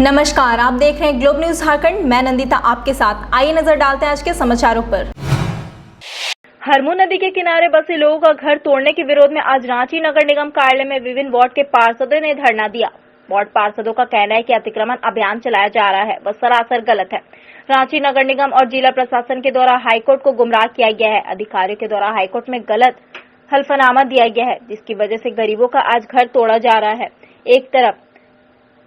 नमस्कार, आप देख रहे हैं ग्लोब न्यूज झारखंड। मैं नंदिता आपके साथ। आइए नजर डालते हैं आज के समाचारों पर। हरमू नदी के किनारे बसे लोगों का घर तोड़ने के विरोध में आज रांची नगर निगम कार्यालय में विभिन्न वार्ड के पार्षदों ने धरना दिया। वार्ड पार्षदों का कहना है कि अतिक्रमण अभियान चलाया जा रहा है वह सरासर गलत है। रांची नगर निगम और जिला प्रशासन के द्वारा हाईकोर्ट को गुमराह किया गया है। अधिकारियों के द्वारा हाईकोर्ट में गलत हल्फनामा दिया गया है, जिसकी वजह से गरीबों का आज घर तोड़ा जा रहा है। एक तरफ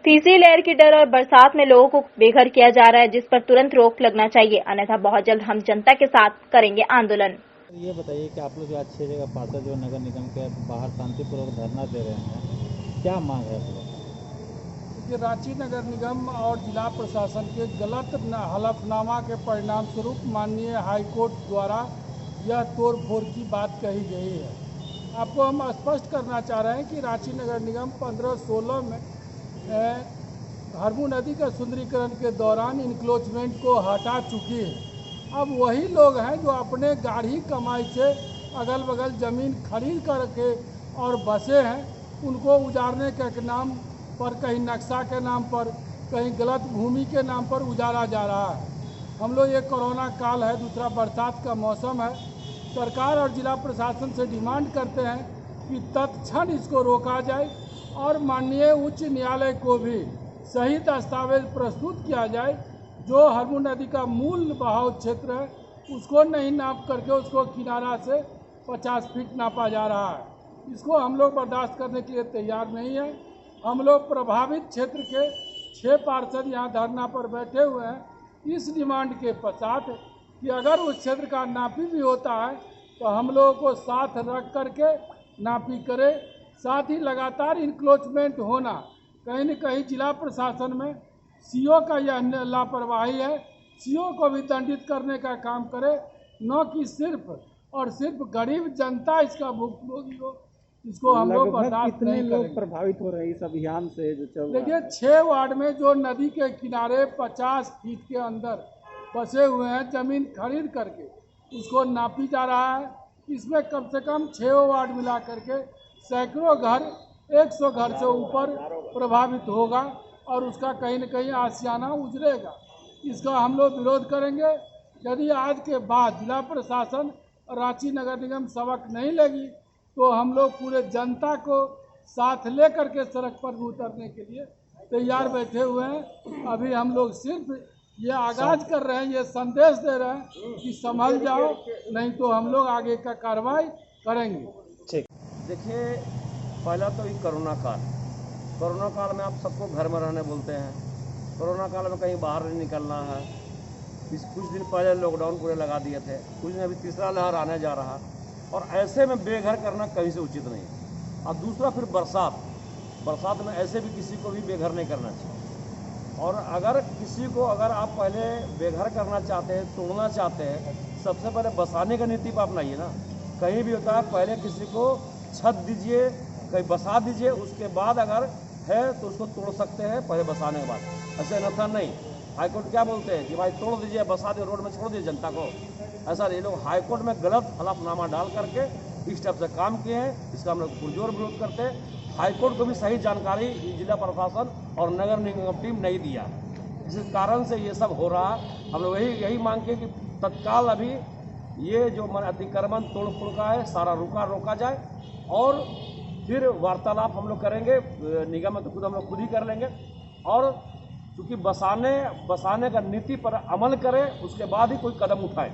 तीसरी लहर की डर और बरसात में लोगों को बेघर किया जा रहा है, जिस पर तुरंत रोक लगना चाहिए, अन्यथा बहुत जल्द हम जनता के साथ करेंगे आंदोलन। ये बताइए कि आप लोग जो आज 6 जगह पार्षद जो नगर निगम के बाहर शांतिपूर्वक धरना दे रहे हैं, क्या मांग है आप लोग? कि रांची नगर निगम और जिला प्रशासन के गलत हलफनामा के परिणाम स्वरूप माननीय हाईकोर्ट द्वारा यह तोड़ फोड़ की बात कही गई है। आपको हम स्पष्ट करना चाह रहे हैं कि रांची नगर निगम 15-16 में हरमू नदी का सुंदरीकरण के दौरान इंक्लोजमेंट को हटा चुकी है। अब वही लोग हैं जो अपने गाढ़ी कमाई से अगल बगल ज़मीन खरीद करके और बसे हैं, उनको उजाड़ने के नाम पर, कहीं नक्शा के नाम पर, कहीं गलत भूमि के नाम पर उजाड़ा जा रहा है। हम लोग ये कोरोना काल है, दूसरा बरसात का मौसम है। सरकार और जिला प्रशासन से डिमांड करते हैं कि तत्क्षण इसको रोका जाए और माननीय उच्च न्यायालय को भी सही दस्तावेज प्रस्तुत किया जाए। जो हरमू नदी का मूल बहाव क्षेत्र है उसको नहीं नाप करके उसको किनारा से 50 फीट नापा जा रहा है। इसको हम लोग बर्दाश्त करने के लिए तैयार नहीं है। हम लोग प्रभावित क्षेत्र के 6 पार्षद यहाँ धरना पर बैठे हुए हैं इस डिमांड के पश्चात कि अगर उस क्षेत्र का नापी भी होता है तो हम लोगों को साथ रख करके नापी करे। साथ ही लगातार इंक्रोचमेंट होना, कहीं न कहीं जिला प्रशासन में सीओ का यह लापरवाही है। सीओ को भी दंडित करने का काम करे, न कि सिर्फ और सिर्फ गरीब जनता इसका भुगतान हो। इसको हम लोग बर्दाश्त नहीं करेंगे। लोग प्रभावित हो रहे हैं इस अभियान से जो चल रहा है? देखिए, 6 वार्ड में जो नदी के किनारे 50 फीट के अंदर बसे हुए हैं जमीन खरीद करके, उसको नापी जा रहा है। इसमें कम से कम 6 वार्ड मिला करके सैकड़ों घर, 100 घर से ऊपर प्रभावित होगा और उसका कहीं न कहीं आशियाना उजड़ेगा। इसका हम लोग विरोध करेंगे। यदि आज के बाद जिला प्रशासन और रांची नगर निगम सबक नहीं लेगी तो हम लोग पूरे जनता को साथ लेकर के सड़क पर उतरने के लिए तैयार बैठे हुए हैं। अभी हम लोग सिर्फ ये आगाज कर रहे हैं, ये संदेश दे रहे हैं कि संभल जाओ, नहीं तो हम लोग आगे का कार्रवाई करेंगे। ठीक। देखिए, पहला तो ये कोरोना काल में आप सबको घर में रहने बोलते हैं। कोरोना काल में कहीं बाहर नहीं निकलना है। कुछ दिन पहले लॉकडाउन पूरे लगा दिए थे, कुछ दिन अभी तीसरा लहर आने जा रहा, और ऐसे में बेघर करना कहीं से उचित नहीं है। और दूसरा फिर बरसात में ऐसे भी किसी को भी बेघर नहीं करना चाहिए। और अगर किसी को अगर आप पहले बेघर करना चाहते हैं, तोड़ना चाहते हैं, सबसे पहले बसाने का नीति पर अपनाइए ना। कहीं भी होता है पहले किसी को छत दीजिए, कहीं बसा दीजिए, उसके बाद अगर है तो उसको तोड़ सकते हैं, पहले बसाने के बाद। ऐसे अन्यथा नहीं। हाईकोर्ट क्या बोलते हैं कि भाई तोड़ दीजिए, बसा दे, रोड में छोड़ दीजिए जनता को। ऐसा ये लोग हाईकोर्ट में गलत हलफनामा डाल करके इस टाइप से काम किए हैं। इसका हम लोग पुरजोर विरोध करते हैं। हाईकोर्ट को भी सही जानकारी जिला प्रशासन और नगर निगम टीम नहीं दिया, जिस कारण से ये सब हो रहा है। हम लोग यही मांग के कि तत्काल अभी ये जो अतिक्रमण तोड़ फोड़ का है सारा रोका जाए, और फिर वार्तालाप हम लोग करेंगे। निगम में तो खुद हम लोग खुद ही कर लेंगे, और चूँकि बसाने का नीति पर अमल करें, उसके बाद ही कोई कदम उठाएं।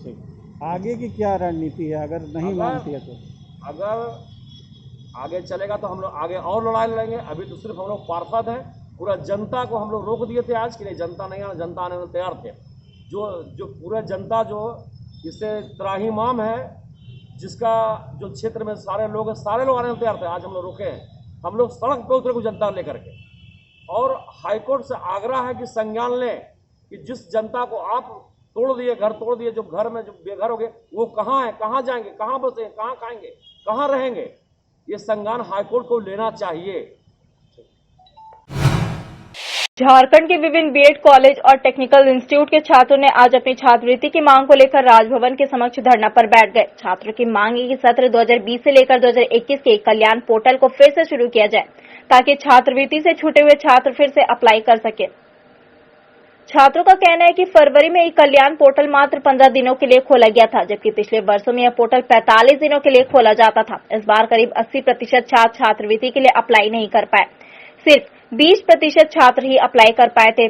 ठीक। आगे की क्या रणनीति है अगर नहीं मानती है तो? अगर आगे चलेगा तो हम लोग आगे और लड़ाई लड़ेंगे। अभी तो सिर्फ हम लोग पार्षद हैं, पूरा जनता को हम लोग रोक दिए थे आज के लिए। जनता नहीं आना, जनता आने में तैयार थे। जो पूरा जनता जो इससे त्राहिमाम है, जिसका जो क्षेत्र में सारे लोग आने में तैयार थे, आज हम लोग रोके हैं। हम लोग सड़क पे उतरे को जनता लेकर के, और हाईकोर्ट से आग्रह है कि संज्ञान लें कि जिस जनता को आप तोड़ दिए, घर तोड़ दिए, जो घर में जो बेघर हो गए, वो कहाँ है, कहाँ जाएंगे, कहाँ बसे, कहाँ खाएंगे, कहाँ रहेंगे, ये संज्ञान हाईकोर्ट को लेना चाहिए। झारखंड के विभिन्न बीएड कॉलेज और टेक्निकल इंस्टीट्यूट के छात्रों ने आज अपनी छात्रवृत्ति की मांग को लेकर राजभवन के समक्ष धरना पर बैठ गए। छात्रों की मांग है कि सत्र 2020 से लेकर 2021 के कल्याण पोर्टल को फिर से शुरू किया जाए ताकि छात्रवृत्ति से छूटे हुए छात्र फिर से अप्लाई कर सके। छात्रों का कहना है कि फरवरी में कल्याण पोर्टल मात्र 15 दिनों के लिए खोला गया था, जबकि पिछले वर्षों में यह पोर्टल 45 दिनों के लिए खोला जाता था। इस बार करीब 80% छात्र छात्रवृत्ति के लिए अप्लाई नहीं कर पाए, सिर्फ 20% छात्र ही अप्लाई कर पाए थे।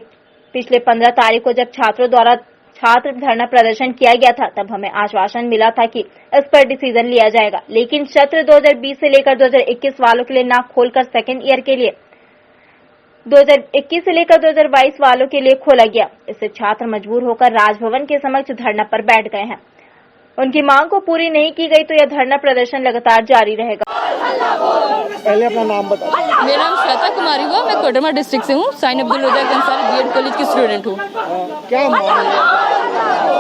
पिछले 15 तारीख को जब छात्रों द्वारा छात्र धरना प्रदर्शन किया गया था, तब हमें आश्वासन मिला था कि इस पर डिसीजन लिया जाएगा, लेकिन सत्र 2020 से लेकर 2021 वालों के लिए ना खोलकर सेकेंड ईयर के लिए 2021 से लेकर 2022 वालों के लिए खोला गया। इससे छात्र मजबूर होकर राजभवन के समक्ष धरना पर बैठ गए हैं। उनकी मांग को पूरी नहीं की गई तो यह धरना प्रदर्शन लगातार जारी रहेगा। पहले अपना नाम बताओ। मेरा नाम श्वेता कुमारी हुआ, मैं कोडरमा डिस्ट्रिक्ट से हूँ। साइन अब्दुल रज़ाक अंसारी बीएड कॉलेज की स्टूडेंट हूँ। क्या मांग है?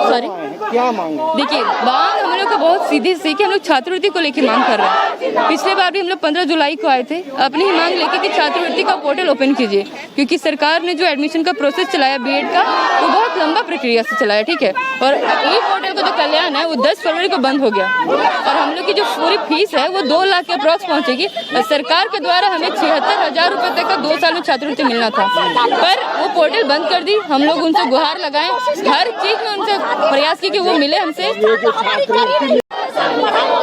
सॉरी, क्या मांग है? देखिए, मांग हम लोग को बहुत सीधी सी कि हम लोग छात्रवृत्ति को लेकर मांग कर रहे हैं। पिछले बार भी हम लोग 15 जुलाई को आए थे अपनी ही मांग लेके कि छात्रवृत्ति का पोर्टल ओपन कीजिए, क्योंकि सरकार ने जो एडमिशन का प्रोसेस चलाया बीएड का, वो बहुत लंबा प्रक्रिया से चलाया, ठीक है। और ई पोर्टल का जो कल्याण है वो 10 फरवरी को बंद हो गया और हम लोग की जो पूरी फीस है वो 2 लाख के अप्रॉक्स पहुंचेगी। सरकार के द्वारा हमें 76,000 रुपए तक का 2 साल में छात्रवृत्ति मिलना था, पर वो पोर्टल बंद कर दी। हम लोग उनसे गुहार लगाए, हर चीज में उनसे प्रयास किया कि वो मिले हमसे।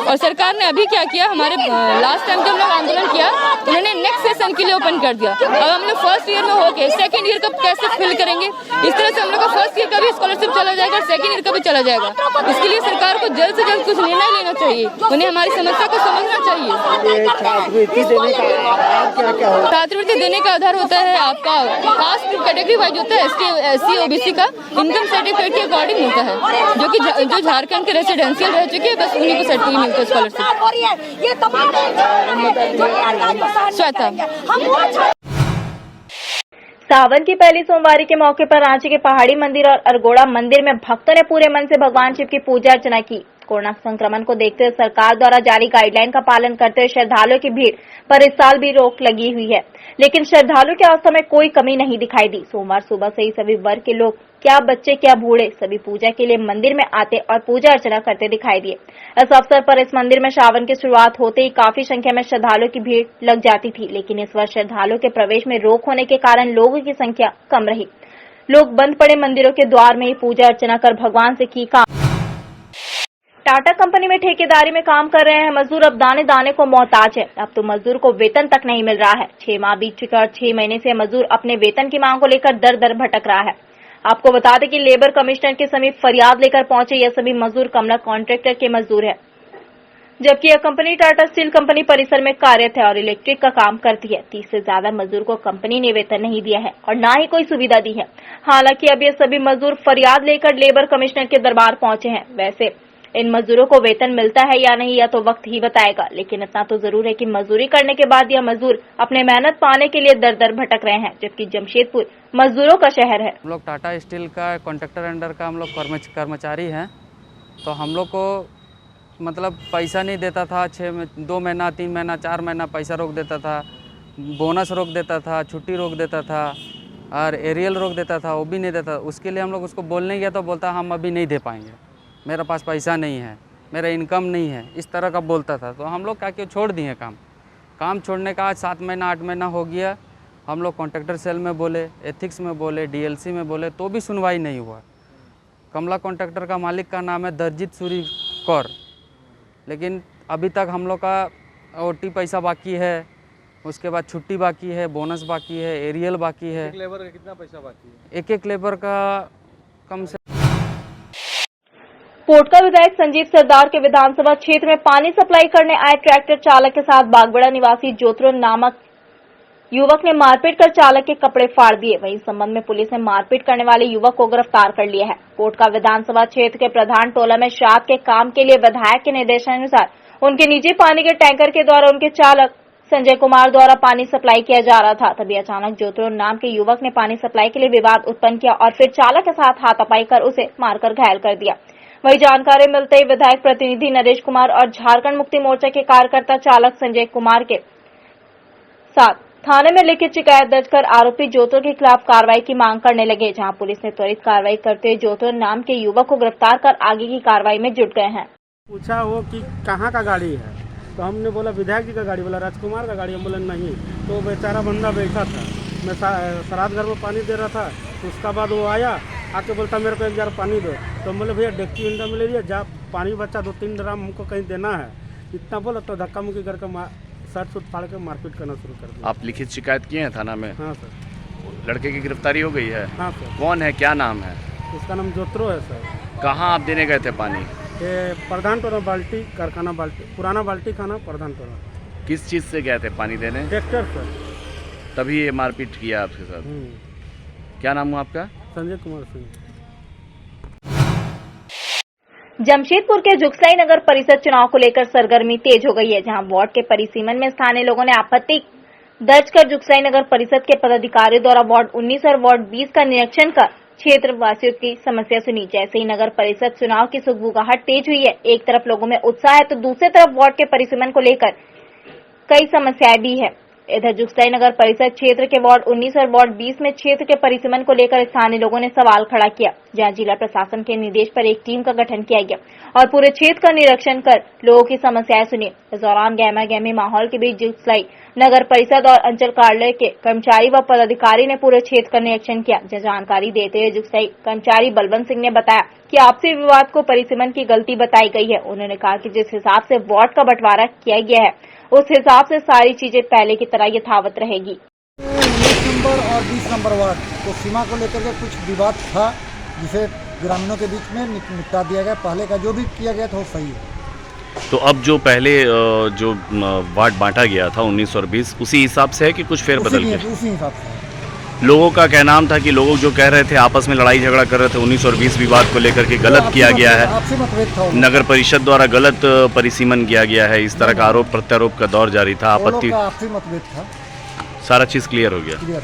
और सरकार ने अभी क्या किया, हमारे लास्ट टाइम जब हम लोग आंदोलन किया, उन्होंने नेक्स्ट सेशन के लिए ओपन कर दिया। अब हम लोग फर्स्ट ईयर में होके सेकंड ईयर का कैसे फिल करेंगे? इस तरह से हम लोग का फर्स्ट ईयर का भी स्कॉलरशिप चला जाएगा और सेकंड ईयर का भी चला जाएगा। इसके लिए सरकार को जल्द से जल्द कुछ निर्णय लेना चाहिए, उन्हें हमारी समस्या को समझना चाहिए। छात्रवृत्ति देने का आधार क्या होता है? छात्रवृत्ति देने का आधार होता है आपका कास्ट कैटेगरी वाइज होता है, SC OBC का इनकम सर्टिफिकेट के अकॉर्डिंग होता है, जो झारखंड के रेसिडेंशियल रह चुके हैं, बस उन्हीं को सर्टिफिकेट मिलता है स्कॉलरशिप। श्वेता। सावन की पहली सोमवारी के मौके पर रांची के पहाड़ी मंदिर और अरगोड़ा मंदिर में भक्तों ने पूरे मन से भगवान शिव की पूजा अर्चना की। कोरोना संक्रमण को देखते हुए सरकार द्वारा जारी गाइडलाइन का पालन करते हुए श्रद्धालुओं की भीड़ पर इस साल भी रोक लगी हुई है, लेकिन श्रद्धालुओं की आस्था में कोई कमी नहीं दिखाई दी। सोमवार सुबह से ही सभी वर्ग के लोग, क्या बच्चे क्या बूढ़े, सभी पूजा के लिए मंदिर में आते और पूजा अर्चना करते दिखाई दिए। इस अवसर पर इस मंदिर में श्रावण की शुरुआत होते ही काफी संख्या में श्रद्धालुओं की भीड़ लग जाती थी, लेकिन इस वर्ष श्रद्धालुओं के प्रवेश में रोक होने के कारण लोगों की संख्या कम रही। लोग बंद पड़े मंदिरों के द्वार में ही पूजा अर्चना कर भगवान से की काम। टाटा कंपनी में ठेकेदारी में काम कर रहे हैं मजदूर अब दाने दाने को मोहताज है। अब तो मजदूर को वेतन तक नहीं मिल रहा है। 6 माह बीत चुके और 6 महीने से मजदूर अपने वेतन की मांग को लेकर दर दर भटक रहा है। आपको बता दें कि लेबर कमिश्नर के समीप फरियाद लेकर पहुंचे यह सभी मजदूर कमला कॉन्ट्रैक्टर के मजदूर है, जबकि यह कंपनी टाटा स्टील कंपनी परिसर में कार्यरत है और इलेक्ट्रिक का काम करती है। 30 से ज्यादा मजदूर को कंपनी ने वेतन नहीं दिया है और न ही कोई सुविधा दी है। हालांकि अब ये सभी मजदूर फरियाद लेकर लेबर कमिश्नर के दरबार पहुंचे हैं। वैसे इन मजदूरों को वेतन मिलता है या नहीं यह तो वक्त ही बताएगा, लेकिन इतना तो जरूर है कि मजदूरी करने के बाद यह मजदूर अपने मेहनत पाने के लिए दर दर भटक रहे हैं, जबकि जमशेदपुर मजदूरों का शहर है। हम लोग टाटा स्टील का कॉन्ट्रैक्टर अंडर का हम लोग कर्मचारी हैं, तो हम लोग को मतलब पैसा नहीं देता था। 2 महीना 3 महीना 4 महीना पैसा रोक देता था, बोनस रोक देता था, छुट्टी रोक देता था और एरियल रोक देता था, वो भी नहीं देता। उसके लिए हम लोग उसको बोलने गया तो बोलता हम अभी नहीं दे पाएंगे, मेरे पास पैसा नहीं है, मेरा इनकम नहीं है, इस तरह का बोलता था। तो हम लोग क्या कि छोड़ दिए काम छोड़ने का आज 7 महीना 8 महीना हो गया। हम लोग कॉन्ट्रैक्टर सेल में बोले, एथिक्स में बोले, DLC में बोले, तो भी सुनवाई नहीं हुआ। कमला कॉन्ट्रैक्टर का मालिक का नाम है दरजीत सूरी कौर, लेकिन अभी तक हम लोग का OT पैसा बाकी है, उसके बाद छुट्टी बाकी है, बोनस बाकी है, एरियल बाकी है। एक लेबर का कितना पैसा बाकी है? एक लेबर का कम से पोटका विधायक संजीव सरदार के विधानसभा क्षेत्र में पानी सप्लाई करने आए ट्रैक्टर चालक के साथ बागबड़ा निवासी जोत्रो नामक युवक ने मारपीट कर चालक के कपड़े फाड़ दिए। वहीं इस संबंध में पुलिस ने मारपीट करने वाले युवक को गिरफ्तार कर लिया है। पोटका विधानसभा क्षेत्र के प्रधान टोला में श्राद्ध के काम के लिए विधायक के निर्देशानुसार उनके निजी पानी के टैंकर के द्वारा उनके चालक संजय कुमार द्वारा पानी सप्लाई किया जा रहा था। तभी अचानक जोत्रो नाम के युवक ने पानी सप्लाई के लिए विवाद उत्पन्न किया और फिर चालक के साथ हाथापाई कर उसे मारकर घायल कर दिया। वही जानकारी मिलते ही विधायक प्रतिनिधि नरेश कुमार और झारखंड मुक्ति मोर्चा के कार्यकर्ता चालक संजय कुमार के साथ थाने में लिखित शिकायत दर्ज कर आरोपी जोतो के खिलाफ कार्रवाई की मांग करने लगे, जहां पुलिस ने त्वरित कार्रवाई करते हुए जोतो नाम के युवक को गिरफ्तार कर आगे की कार्रवाई में जुट गए हैं। पूछा वो कि कहाँ का गाड़ी है, तो हमने बोला विधायक जी का गाड़ी, बोला राजकुमार का गाड़ी, हम बोला नहीं। तो बेचारा बंदा बैठा था, मैं श्राद्ध घर में पानी दे रहा था, तो उसका बाद वो आया आके बोलता मेरे को 1 जार पानी दो। तो हम बोले भैया डेक्ची इंडा में ले लिया, जा पानी बच्चा 2-3 ड्राम हमको कहीं देना है, इतना बोला। तो धक्का मुक्की करके शर्ट सूट फाड़ के मारपीट करना शुरू कर दिया। आप लिखित शिकायत किए हैं थाना में? हाँ सर। लड़के की गिरफ्तारी हो गई है? हाँ सर। कौन है, क्या नाम है? उसका नाम जोत्रो है सर। कहाँ आप देने गए थे पानी? ये प्रधान टोला बाल्टी, कारखाना बाल्टी, पुराना बाल्टी खाना प्रधान टोला। किस चीज़ से गए थे पानी देने? Tractor sir. तभी ये मारपीट किया आपके साथ? क्या नाम हुआ आपका? संजय कुमार सिंह। जमशेदपुर के जुगसई नगर परिषद चुनाव को लेकर सरगर्मी तेज हो गई है, जहां वार्ड के परिसीमन में स्थानीय लोगों ने आपत्ति दर्ज कर जुगसई नगर परिषद के पदाधिकारियों द्वारा वार्ड 19 और वार्ड 20 का निरीक्षण कर क्षेत्र वासियों की समस्या सुनी। जैसे ही नगर परिषद चुनाव की सुगबुगाहट तेज हुई है, एक तरफ लोगों में उत्साह है तो दूसरी तरफ वार्ड के परिसीमन को लेकर कई समस्याएं भी है। इधर जुगसई नगर परिषद क्षेत्र के वार्ड 19 और वार्ड 20 में क्षेत्र के परिसीमन को लेकर स्थानीय लोगों ने सवाल खड़ा किया, जहां जिला प्रशासन के निर्देश पर एक टीम का गठन किया गया और पूरे क्षेत्र का निरीक्षण कर लोगों की समस्याएं सुनी। इस दौरान गहमा-गहमी माहौल के बीच जुगसई नगर परिषद और अंचल कार्यालय के कर्मचारी व पदाधिकारी ने पूरे क्षेत्र का निरीक्षण किया। जानकारी देते हुए जुगसई कर्मचारी बलवंत सिंह ने बताया कि आपसी विवाद को परिसीमन की गलती बताई गई है। उन्होंने कहा कि जिस हिसाब से वार्ड का बंटवारा किया गया है, उस हिसाब से सारी चीजें पहले की तरह यथावत रहेगी। 19 नंबर और 20 नंबर वार्ड तो सीमा को लेकर के कुछ विवाद था, जिसे ग्रामीणों के बीच में निपटा दिया गया। पहले का जो भी किया गया था वो सही है। तो अब जो पहले जो वार्ड बांटा गया था 19 और 20, उसी हिसाब से है कि कुछ फेरबदल के? उसी हिसाब से। लोगों का कहना था कि लोग जो कह रहे थे आपस में लड़ाई झगड़ा कर रहे थे 19 और 20 विवाद को लेकर के गलत किया गया है, आपसी मतभेद था। नगर परिषद द्वारा गलत परिसीमन किया गया है, इस तरह का आरोप प्रत्यारोप का दौर जारी था। आपत्ति, आपसी मतभेद था। सारा चीज क्लियर हो गया।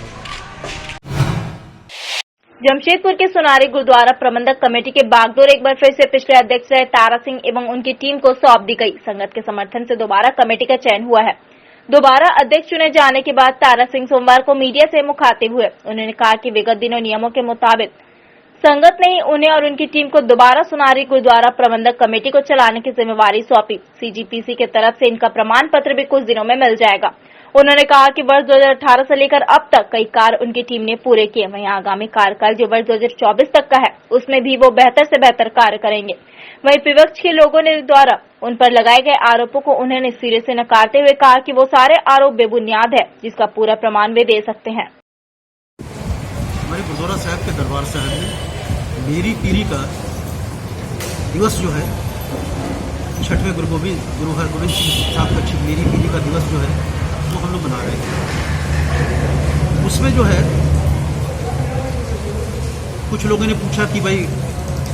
जमशेदपुर के सुनारी गुरुद्वारा प्रबंधक कमेटी के बागडोर एक बार फिर से पिछले अध्यक्ष रहे तारा सिंह एवं उनकी टीम को सौंप दी गई। संगत के समर्थन से दोबारा कमेटी का चयन हुआ है। दोबारा अध्यक्ष चुने जाने के बाद तारा सिंह सोमवार को मीडिया से मुखातिब हुए। उन्होंने कहा कि विगत दिनों नियमों के मुताबिक संगत ने ही उन्हें और उनकी टीम को दोबारा सुनारी गुरुद्वारा प्रबंधक कमेटी को चलाने की जिम्मेवारी सौंपी। सीजीपीसी के तरफ से इनका प्रमाण पत्र भी कुछ दिनों में मिल जाएगा। उन्होंने कहा कि वर्ष 2018 से लेकर अब तक कई कार्य उनकी टीम ने पूरे किए। वहीं आगामी कार्यकाल जो वर्ष 2024 तक का है, उसमें भी वो बेहतर से बेहतर कार्य करेंगे। वहीं विपक्ष के लोगों ने द्वारा उन पर लगाए गए आरोपों को उन्होंने सिरे से नकारते हुए कहा कि वो सारे आरोप बेबुनियाद है, जिसका पूरा प्रमाण वे दे सकते हैं। हमारे गुरुद्वारा साहब के दरबार साहब में मेरी पीढ़ी का दिवस जो है, 6वें गुरु हरगोबिंद सिंह साहब का मेरी पीढ़ी का दिवस जो है वो हम लोग मना रहे थे। उसमें जो है कुछ लोगों ने पूछा कि भाई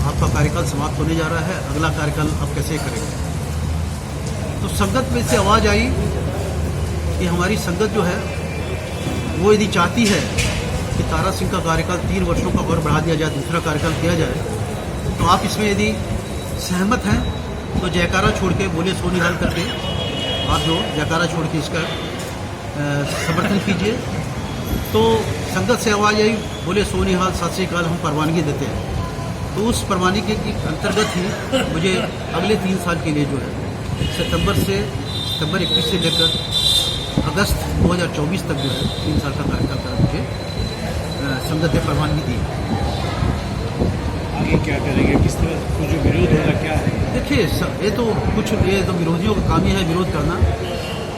आपका कार्यकाल समाप्त होने जा रहा है, अगला कार्यकाल आप कैसे करेंगे। तो संगत में से आवाज़ आई कि हमारी संगत जो है वो यदि चाहती है कि तारा सिंह का कार्यकाल 3 वर्षों का और बढ़ा दिया जाए, दूसरा कार्यकाल किया जाए, तो आप इसमें यदि सहमत हैं तो जयकारा छोड़ के बोले सोनिहाल करके आप जो जयकारा छोड़ के इसका समर्थन कीजिए। तो संगत से आवाज़ आई, बोले सोनिहाल सत श्री अकाल, हम परवानगी देते हैं। तो उस परवानगी के अंतर्गत ही मुझे अगले 3 साल के लिए जो है सितंबर 21 से लेकर अगस्त 2024 तक जो है 3 साल का कार्यकाल कर मुझे संगत ने परवानगी दी। आगे क्या करेंगे, किस तरह कुछ जो विरोध होगा क्या है? देखिए ये तो विरोधियों का काम ही है विरोध करना।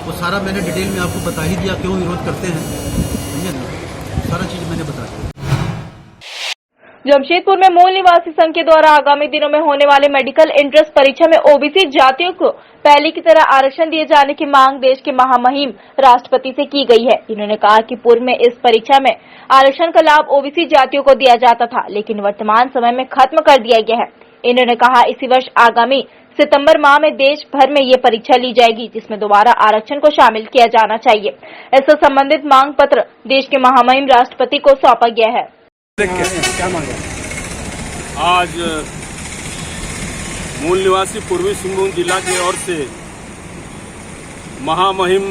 वो सारा मैंने डिटेल में आपको बता ही दिया क्यों विरोध करते हैं, समझे ना, सारा चीज़ मैंने बता दी। जमशेदपुर में मूल निवासी संघ के द्वारा आगामी दिनों में होने वाले मेडिकल एंट्रेंस परीक्षा में ओबीसी जातियों को पहले की तरह आरक्षण दिए जाने की मांग देश के महामहिम राष्ट्रपति से की गई है। इन्होंने कहा कि पूर्व में इस परीक्षा में आरक्षण का लाभ ओबीसी जातियों को दिया जाता था, लेकिन वर्तमान समय में खत्म कर दिया गया है। इन्होंने कहा इसी वर्ष आगामी सितंबर माह में देश भर में ये परीक्षा ली जाएगी, जिसमें दोबारा आरक्षण को शामिल किया जाना चाहिए। इससे संबंधित मांग पत्र देश के महामहिम राष्ट्रपति को सौंपा गया है। क्या मांगा? आज मूल निवासी पूर्वी सिंहभूम जिला की ओर से महामहिम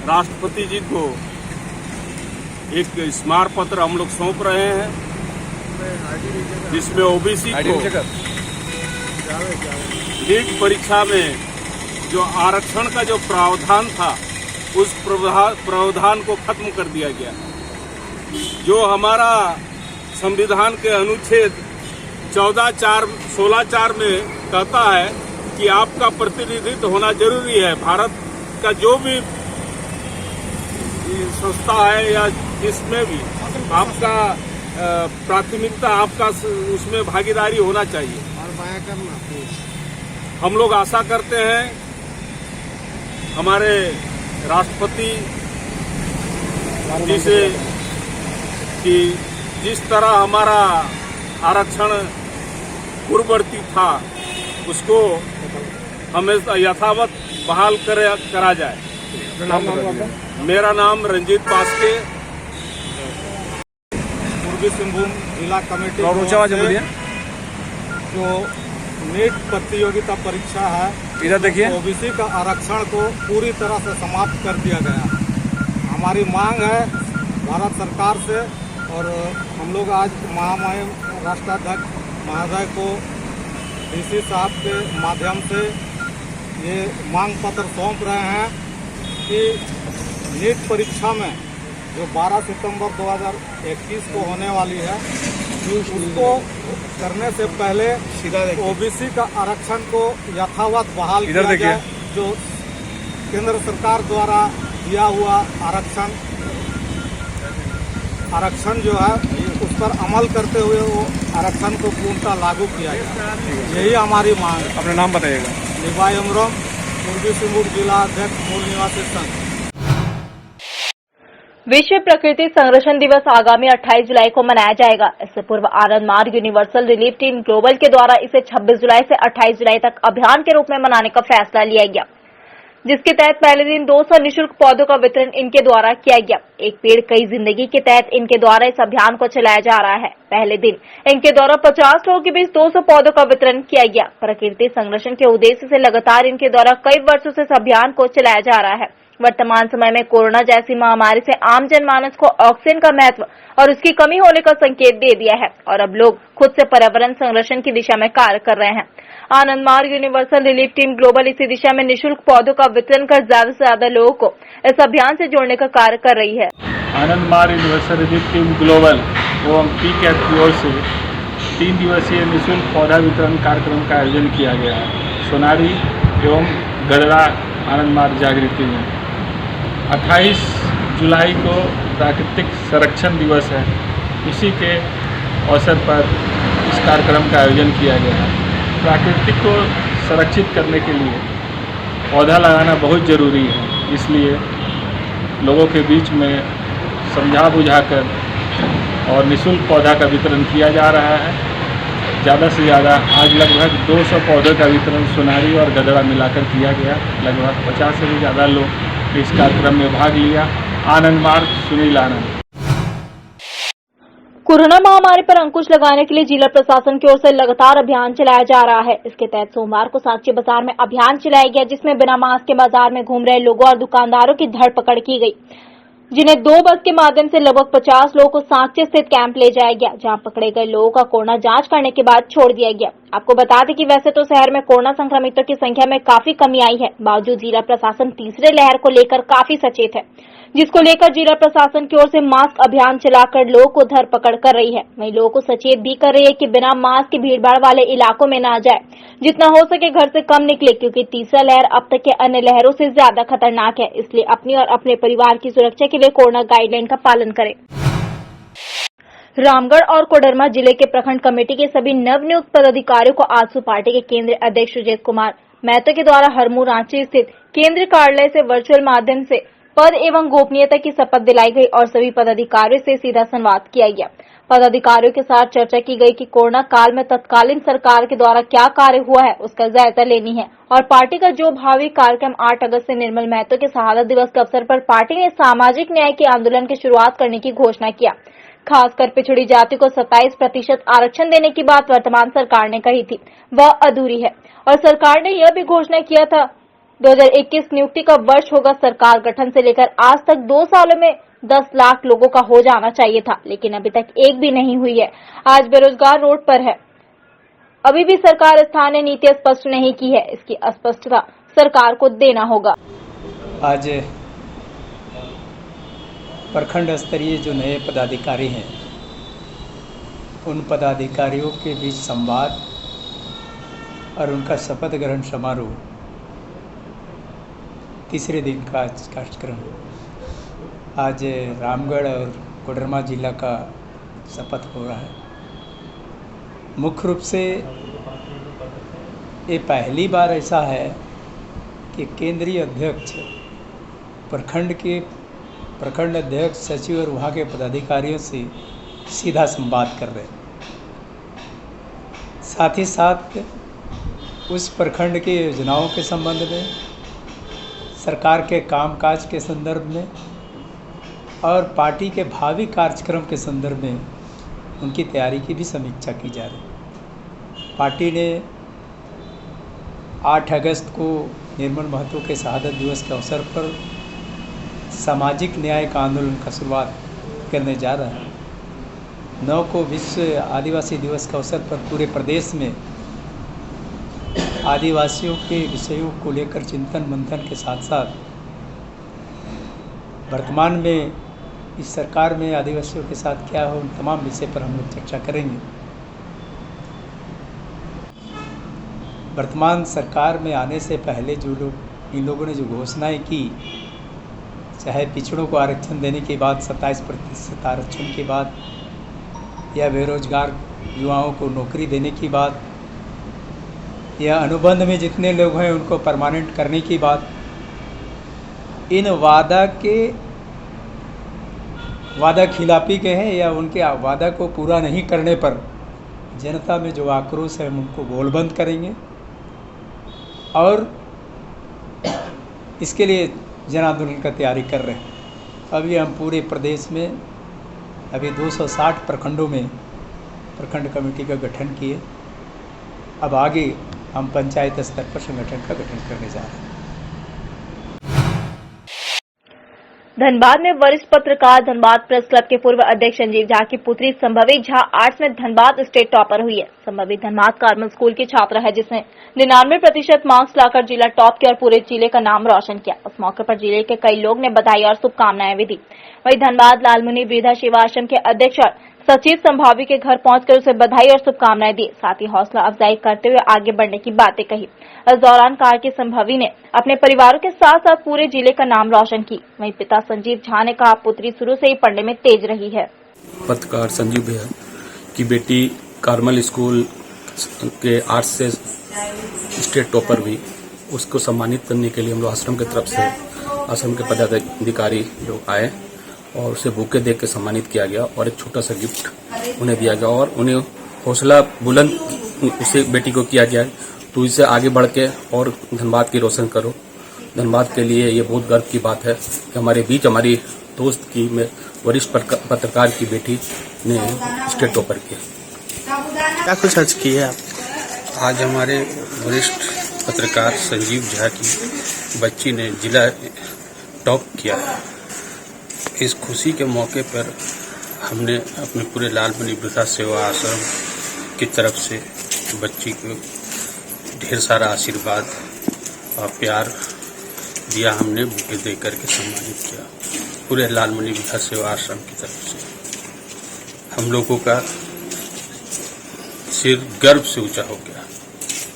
राष्ट्रपति जी को एक स्मारक पत्र हम लोग सौंप रहे हैं, जिसमें ओबीसी को नीट परीक्षा में जो आरक्षण का जो प्रावधान था उस प्रावधान को खत्म कर दिया गया। जो हमारा संविधान के अनुच्छेद 16(4) में कहता है कि आपका प्रतिनिधित्व होना जरूरी है। भारत का जो भी संस्था है या जिसमें भी आपका प्राथमिकता, आपका उसमें भागीदारी होना चाहिए। हम लोग आशा करते हैं हमारे राष्ट्रपति जी से कि जिस तरह हमारा आरक्षण पूर्ववर्ती था उसको हमें यथावत बहाल करा जाए। मेरा नाम रंजीत पास्के, पूर्वी सिंहभूम जिला कमेटी जो नीट प्रतियोगिता परीक्षा है, इधर देखिए, ओबीसी का आरक्षण को पूरी तरह से समाप्त कर दिया गया। हमारी मांग है भारत सरकार से, और हम लोग आज महामहिम राष्ट्राध्यक्ष महोदय को डीसी साहब के माध्यम से ये मांग पत्र सौंप रहे हैं कि नीट परीक्षा में जो 12 सितंबर 2021 को होने वाली है, उसको करने से पहले ओबीसी का आरक्षण को यथावत बहाल किया जाए। जो केंद्र सरकार द्वारा दिया हुआ आरक्षण जो है उस पर अमल करते हुए वो आरक्षण को पूर्णतः लागू किया जाए, यही हमारी मांग है। अपना नाम बताइएगा। निभाई अमरम, पूर्वी सिंहभूम जिला अध्यक्ष, मूल निवासी संघ। विश्व प्रकृति संरक्षण दिवस आगामी 28 जुलाई को मनाया जाएगा। इससे पूर्व आनंद मार्ग यूनिवर्सल रिलीफ टीम ग्लोबल के द्वारा इसे 26 जुलाई से 28 जुलाई तक अभियान के रूप में मनाने का फैसला लिया गया, जिसके तहत पहले दिन 200 निःशुल्क पौधों का वितरण इनके द्वारा किया गया। एक पेड़ कई जिंदगी के तहत इनके द्वारा इस अभियान को चलाया जा रहा है। पहले दिन इनके द्वारा 50 लोगों के बीच 200 पौधों का वितरण किया गया। प्रकृति संरक्षण के उद्देश्य से लगातार इनके द्वारा कई वर्षों से इस अभियान को चलाया जा रहा है। वर्तमान समय में कोरोना जैसी महामारी से आम जनमानस को ऑक्सीजन का महत्व और उसकी कमी होने का संकेत दे दिया है, और अब लोग खुद से पर्यावरण संरक्षण की दिशा में कार्य कर रहे हैं। आनंद मार्ग यूनिवर्सल रिलीफ टीम ग्लोबल इसी दिशा में निःशुल्क पौधों का वितरण कर ज्यादा से ज्यादा लोगों को इस अभियान से जोड़ने का कार्य कर रही है। आनंद मार्ग यूनिवर्सल रिलीफ टीम ग्लोबल एवं पीकैट की ओर से 3 दिवसीय निःशुल्क पौधा वितरण कार्यक्रम का आयोजन किया गया है सोनारी एवं गडरा आनंद मार्ग जागृति में। 28 जुलाई को प्राकृतिक संरक्षण दिवस है, उसी के अवसर पर इस कार्यक्रम का आयोजन किया गया है। प्रकृति को संरक्षित करने के लिए पौधा लगाना बहुत ज़रूरी है, इसलिए लोगों के बीच में समझा बुझाकर और निःशुल्क पौधा का वितरण किया जा रहा है। ज़्यादा से ज़्यादा आज लगभग 200 पौधों का वितरण सोनारी और गदड़ा मिलाकर किया गया। लगभग 50 से भी ज़्यादा लोग इस कार्यक्रम में भाग लिया। आनंद मार्ग, सुनील आनंद। कोरोना महामारी पर अंकुश लगाने के लिए जिला प्रशासन की ओर से लगातार अभियान चलाया जा रहा है। इसके तहत सोमवार को साक्षी बाजार में अभियान चलाया गया, जिसमें बिना मास्क के बाजार में घूम रहे लोगों और दुकानदारों की धरपकड़ की गई, जिन्हें 2 बस के माध्यम से लगभग 50 लोगों को साक्षी स्थित कैंप ले जाया गया, जहां पकड़े गए लोगों का कोरोना जांच करने के बाद छोड़ दिया गया। आपको बता दें कि वैसे तो शहर में कोरोना संक्रमितों की संख्या में काफी कमी आई है, बावजूद जिला प्रशासन तीसरे लहर को लेकर काफी सचेत है, जिसको लेकर जिला प्रशासन की ओर से मास्क अभियान चलाकर लोगों को धरपकड़ कर रही है। वहीं लोगों को सचेत भी कर रही है कि बिना मास्क के भीड़भाड़ वाले इलाकों में न जाए, जितना हो सके घर से कम निकले, क्योंकि तीसरा लहर अब तक के अन्य लहरों से ज्यादा खतरनाक है। इसलिए अपनी और अपने परिवार की सुरक्षा के लिए कोरोना गाइडलाइन का पालन करें। रामगढ़ और कोडरमा जिले के प्रखंड कमेटी के सभी नवनियुक्त पदाधिकारियों को आजसू पार्टी के केंद्रीय अध्यक्ष सुजीत कुमार महतो के द्वारा हरमू रांची स्थित केंद्रीय कार्यालय से वर्चुअल माध्यम से पद एवं गोपनीयता की शपथ दिलाई गई और सभी पदाधिकारियों से सीधा संवाद किया गया। पदाधिकारियों के साथ चर्चा की गई कि कोरोना काल में तत्कालीन सरकार के द्वारा क्या कार्य हुआ है उसका जायजा लेनी है, और पार्टी का जो भावी कार्यक्रम 8 अगस्त से निर्मल महतो के शहादत दिवस के अवसर पर पार्टी ने सामाजिक न्याय के आंदोलन की शुरुआत करने की घोषणा किया। खासकर पिछड़ी जाति को 27% आरक्षण देने की बात वर्तमान सरकार ने कही थी, वह अधूरी है, और सरकार ने यह भी घोषणा किया था 2021 नियुक्ति का वर्ष होगा। सरकार गठन से लेकर आज तक 2 सालों में 10 लाख लोगों का हो जाना चाहिए था, लेकिन अभी तक एक भी नहीं हुई है। आज बेरोजगार रोड पर है। अभी भी सरकार स्थानीय नीति स्पष्ट नहीं की है, इसकी स्पष्टता सरकार को देना होगा। आज प्रखंड स्तरीय जो नए पदाधिकारी हैं, उन पदाधिकारियों के बीच संवाद और उनका शपथ ग्रहण समारोह तीसरे दिन का कार्यक्रम आज रामगढ़ और कोडरमा जिला का शपथ हो रहा है। मुख्य रूप से ये पहली बार ऐसा है कि केंद्रीय अध्यक्ष प्रखंड अध्यक्ष, सचिव और वहाँ के पदाधिकारियों से सीधा संवाद कर रहे हैं। साथ ही साथ उस प्रखंड की योजनाओं के संबंध में, सरकार के कामकाज के संदर्भ में और पार्टी के भावी कार्यक्रम के संदर्भ में उनकी तैयारी की भी समीक्षा की जा रही है। पार्टी ने 8 अगस्त को निर्मल महतो के शहादत दिवस के अवसर पर सामाजिक न्याय का आंदोलन का शुरुआत करने जा रहा है। 9 को विश्व आदिवासी दिवस के अवसर पर पूरे प्रदेश में आदिवासियों के विषयों को लेकर चिंतन मंथन के साथ साथ वर्तमान में इस सरकार में आदिवासियों के साथ क्या हो, उन तमाम विषय पर हम लोग चर्चा करेंगे। वर्तमान सरकार में आने से पहले इन लोगों ने जो घोषणाएं की, चाहे पिछड़ों को आरक्षण देने की बात, 27% आरक्षण की बात, या बेरोजगार युवाओं को नौकरी देने की बात, या अनुबंध में जितने लोग हैं उनको परमानेंट करने की बात, इन वादा खिलाफी के हैं या उनके वादा को पूरा नहीं करने पर जनता में जो आक्रोश है हम उनको गोलबंद करेंगे और इसके लिए जन आंदोलन का तैयारी कर रहे हैं। अभी हम पूरे प्रदेश में अभी 260 प्रखंडों में प्रखंड कमेटी का गठन किए। अब आगे हम पंचायत स्तर पर संगठन का गठन करने जा रहे हैं। धनबाद में वरिष्ठ पत्रकार धनबाद प्रेस क्लब के पूर्व अध्यक्ष संजीव झा की पुत्री संभवी झा आर्ट्स में धनबाद स्टेट टॉपर हुई है। संभवी धनबाद कार्मल स्कूल की छात्रा है, जिसने 99% मार्क्स लाकर जिला टॉप किया और पूरे जिले का नाम रोशन किया। उस मौके पर जिले के कई लोग ने बधाई और शुभकामनाएं भी दी। वहीं धनबाद लालमुनि वृद्धा सेवा आश्रम के अध्यक्ष और सचिव संभावी के घर पहुंचकर उसे बधाई और शुभकामनाएं दी, साथ ही हौसला अफजाई करते हुए आगे बढ़ने की बातें कही। इस दौरान कहा कि संभावी ने अपने परिवार के साथ साथ पूरे जिले का नाम रोशन की। वहीं पिता संजीव झा ने कहा, पुत्री शुरू से ही पढ़ने में तेज रही है। पत्रकार संजीव भैया की बेटी कार्मल स्कूल के आर्ट्स से स्टेट टॉपर हुई, उसको सम्मानित करने के लिए हम लोग आश्रम की तरफ से आश्रम के पदाधिकारी लोग आए और उसे बुके दे के सम्मानित किया गया और एक छोटा सा गिफ्ट उन्हें दिया गया और उन्हें हौसला बुलंद उसे बेटी को किया गया। तो इससे आगे बढ़ के और धनबाद की रोशन करो। धनबाद के लिए ये बहुत गर्व की बात है कि हमारे बीच हमारी दोस्त की वरिष्ठ पत्रकार की बेटी ने स्टेट टॉपर किया। क्या कुछ आज किया आप? आज हमारे वरिष्ठ पत्रकार संजीव झा की बच्ची ने जिला टॉप किया है। इस खुशी के मौके पर हमने अपने पूरे लालमुनि वृद्धा सेवा आश्रम की तरफ से बच्ची को ढेर सारा आशीर्वाद और प्यार दिया। हमने बुके दे करके सम्मानित किया पूरे लालमुनि वृद्धा सेवा आश्रम की तरफ से। हम लोगों का सिर गर्व से ऊंचा हो गया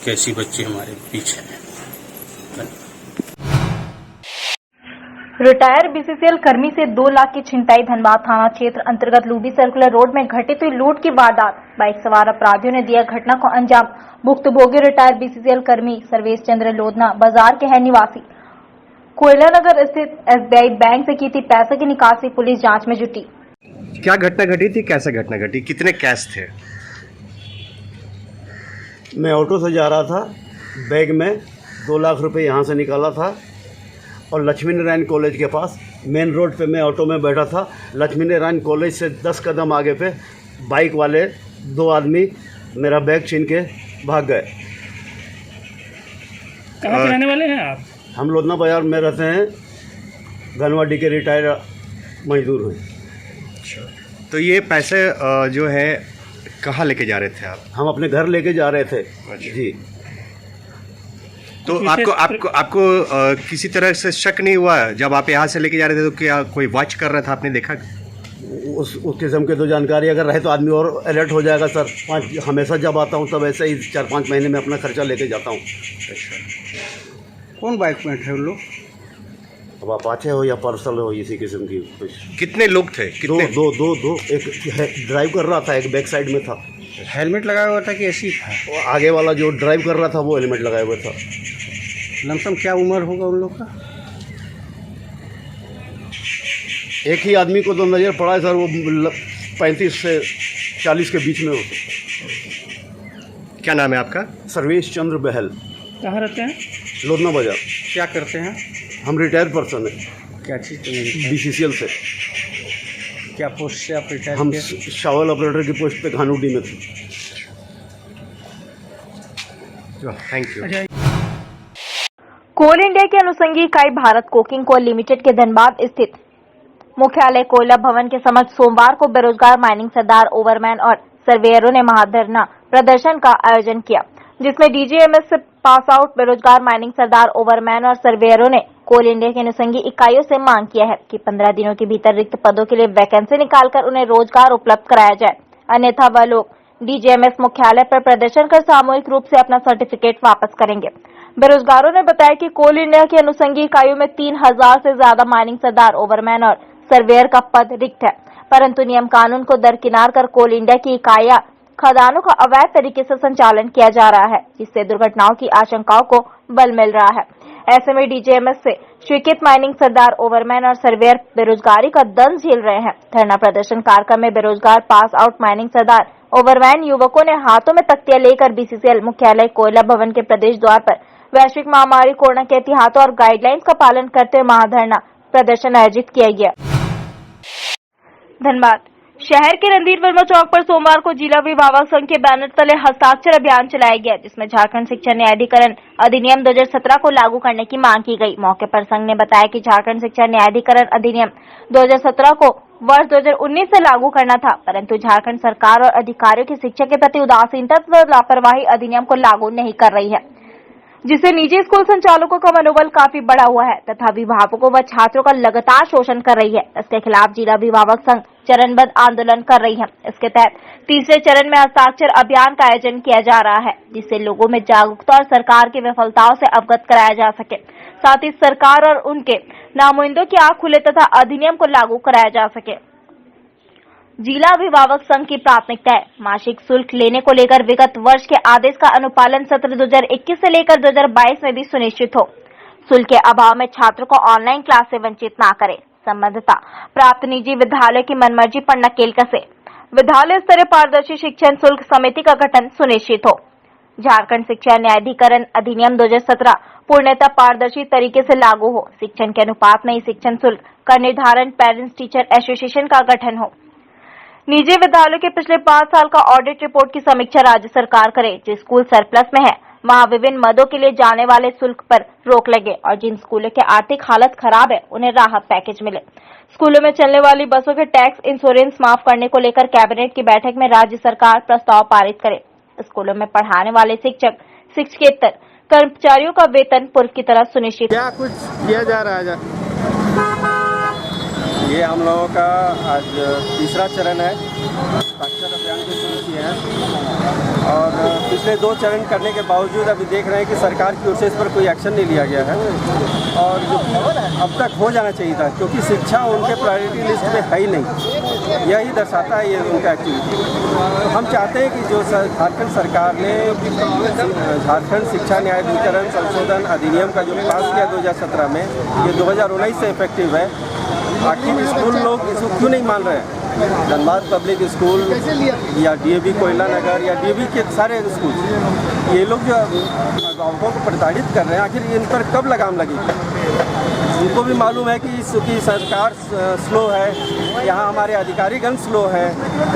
कि ऐसी बच्ची हमारे बीच है। रिटायर बीसीसीएल कर्मी से 2 लाख की छिनताई। धनबाद थाना क्षेत्र अंतर्गत लूडी सर्कुलर रोड में घटित हुई लूट की वारदात। बाइक सवार अपराधियों ने दिया घटना को अंजाम। भुक्तभोगी रिटायर बीसीसीएल कर्मी सर्वेश चंद्र लोधना बाजार के है निवासी। कोयला नगर स्थित एसबीआई बैंक से की थी पैसे की निकासी। पुलिस जांच में जुटी। क्या घटना घटी थी, कैसे घटना घटी, कितने कैश थे? मैं ऑटो से जा रहा था, बैग में 2 लाख रुपए यहाँ से निकाला था और लक्ष्मी नारायण कॉलेज के पास मेन रोड पे मैं ऑटो में बैठा था। लक्ष्मी नारायण कॉलेज से 10 कदम आगे पे बाइक वाले 2 आदमी मेरा बैग छीन के भाग गए। कहाँ के रहने वाले हैं आप? हम लोधना बाजार में रहते हैं, गनवाडी के रिटायर मजदूर हैं। तो ये पैसे जो है कहाँ लेके जा रहे थे आप? हम अपने घर लेके जा रहे थे जी। तो आपको किसी तरह से शक नहीं हुआ जब आप यहाँ से लेके जा रहे थे? तो क्या कोई वॉच कर रहा था, आपने देखा? उस किस्म के तो जानकारी अगर रहे तो आदमी और अलर्ट हो जाएगा सर। हमेशा जब आता हूँ तब ऐसे ही 4-5 महीने में अपना खर्चा लेके जाता हूँ। कौन बाइक में थे उन लोग? अब अपाचे हो या पर्सल हो, इसी किस्म की कुछ। कितने लोग थे? कितने? दो। एक ड्राइव कर रहा था, एक बैक साइड में था। हेलमेट लगाया हुआ था कि ऐसी था? और आगे वाला जो ड्राइव कर रहा था वो हेलमेट लगाया हुआ था। लमसम क्या उम्र होगा उन लोग का? एक ही आदमी को तो नज़र पड़ा है सर, वो 35 से 40 के बीच में हो। क्या नाम है आपका? सर्वेश चंद्र बहल। कहाँ रहते हैं? लोधना बाजार। क्या करते हैं? हम रिटायर्ड पर्सन हैं। क्या चीज़? BCCL से। क्या पोस्ट से आप रिटायर? हम शावल ऑपरेटर की पोस्ट पे घानुडी में थे। Thank you. कोल इंडिया की अनुषंगी इकाई भारत कोकिंग कोल लिमिटेड के धनबाद स्थित मुख्यालय कोयला भवन के समक्ष सोमवार को बेरोजगार माइनिंग सरदार, ओवरमैन और सर्वेयरों ने महाधरना प्रदर्शन का आयोजन किया, जिसमें DGMS से पास आउट बेरोजगार माइनिंग सरदार, ओवरमैन और सर्वेयरों ने कोल इंडिया की अनुषंगी इकाइयों से मांग किया है कि 15 दिनों के भीतर रिक्त पदों के लिए वैकेंसी निकालकर उन्हें रोजगार उपलब्ध कराया जाए, अन्यथा वह लोग DGMS मुख्यालय पर प्रदर्शन कर सामूहिक रूप से अपना सर्टिफिकेट वापस करेंगे। बेरोजगारों ने बताया कि कोल इंडिया की अनुषंगी इकाइयों में 3000 से ज्यादा माइनिंग सरदार, ओवरमैन और सर्वेयर का पद रिक्त है, परंतु नियम कानून को दरकिनार कर कोल इंडिया की इकाइयां खदानों का अवैध तरीके से संचालन किया जा रहा है, जिससे दुर्घटनाओं की आशंकाओं को बल मिल रहा है। ऐसे में DGMS से स्वीकृत माइनिंग सरदार, ओवरमैन और सर्वेयर बेरोजगारी का दंश झेल रहे हैं। धरना प्रदर्शन कार्यक्रम में बेरोजगार पास आउट माइनिंग सरदार, ओवरमैन युवकों ने हाथों में तख्तियां लेकर BCCL मुख्यालय कोयला भवन के प्रदेश द्वार पर वैश्विक महामारी कोरोना के एहतियातों और गाइडलाइंस का पालन करते हुए महाधरना प्रदर्शन आयोजित किया गया। धनबाद शहर के रणधीर वर्मा चौक पर सोमवार को जिला अभिभावक संघ के बैनर तले हस्ताक्षर अभियान चलाया गया, जिसमें झारखंड शिक्षा न्यायाधिकरण अधिनियम 2017 को लागू करने की मांग की गई। मौके पर संघ ने बताया कि झारखंड शिक्षा न्यायाधिकरण अधिनियम 2017 को वर्ष 2019 से लागू करना था, परंतु झारखंड सरकार और अधिकारियों की शिक्षा के प्रति उदासीनता व लापरवाही अधिनियम को लागू नहीं कर रही है, जिससे निजी स्कूल संचालकों का मनोबल काफी बढ़ा हुआ है तथा अभिभावकों व छात्रों का लगातार शोषण कर रही है। इसके खिलाफ जिला अभिभावक संघ चरणबद्ध आंदोलन कर रही है। इसके तहत तीसरे चरण में हस्ताक्षर अभियान का आयोजन किया जा रहा है, जिससे लोगों में जागरूकता और सरकार की विफलताओं से अवगत कराया जा सके, साथ ही सरकार और उनके नामुइंदों की आंख खुले तथा अधिनियम को लागू कराया जा सके। जिला अभिभावक संघ की प्राथमिकता है मासिक शुल्क लेने को लेकर विगत वर्ष के आदेश का अनुपालन सत्र 2021 से लेकर 2022 में भी सुनिश्चित हो। शुल्क के अभाव में छात्रों को ऑनलाइन क्लास से वंचित न करे। संबद्धता प्राप्त निजी विद्यालय की मनमर्जी पर नकेल कसे। विद्यालय स्तरीय पारदर्शी शिक्षण शुल्क समिति का गठन सुनिश्चित हो। झारखंड शिक्षा न्यायाधिकरण अधिनियम 2017 पूर्णतः पारदर्शी तरीके से लागू हो। शिक्षण के अनुपात में ही शिक्षण शुल्क का निर्धारण पेरेंट्स टीचर एसोसिएशन का गठन हो। निजी विद्यालयों के पिछले 5 साल का ऑडिट रिपोर्ट की समीक्षा राज्य सरकार करे। जो स्कूल सरप्लस में है वहां विभिन्न मदों के लिए जाने वाले शुल्क पर रोक लगे और जिन स्कूलों की आर्थिक हालत खराब है उन्हें राहत पैकेज मिले। स्कूलों में चलने वाली बसों के टैक्स इंश्योरेंस माफ करने को लेकर कैबिनेट की बैठक में राज्य सरकार प्रस्ताव पारित करे। स्कूलों में पढ़ाने वाले शिक्षक, शिक्षकेतर कर्मचारियों का वेतन पूर्व की तरह सुनिश्चित। क्या कुछ किया जा रहा है? ये हम लोगों का आज तीसरा चरण है। हस्ताक्षर अभियान की शुरू किए हैं और पिछले 2 चरण करने के बावजूद अभी देख रहे हैं कि सरकार की ओर से इस पर कोई एक्शन नहीं लिया गया है और जो अब तक हो जाना चाहिए था, क्योंकि शिक्षा उनके प्रायोरिटी लिस्ट में है ही नहीं। यही दर्शाता है ये उनका एक्टिविटी। तो हम चाहते हैं कि जो झारखंड सरकार ने झारखंड शिक्षा न्यायाधिकरण संशोधन अधिनियम का जो पास किया 2017 में, ये 2019 से इफेक्टिव है। आखिर स्कूल लोग इसको क्यों नहीं मान रहे हैं? धनबाद पब्लिक स्कूल या DAV कोयला नगर या DAV के सारे स्कूल, ये लोग जो अभिभावकों को प्रताड़ित कर रहे हैं, आखिर इन पर कब लगाम लगेगी? उनको भी मालूम है कि सरकार स्लो है, यहाँ हमारे अधिकारीगण स्लो है,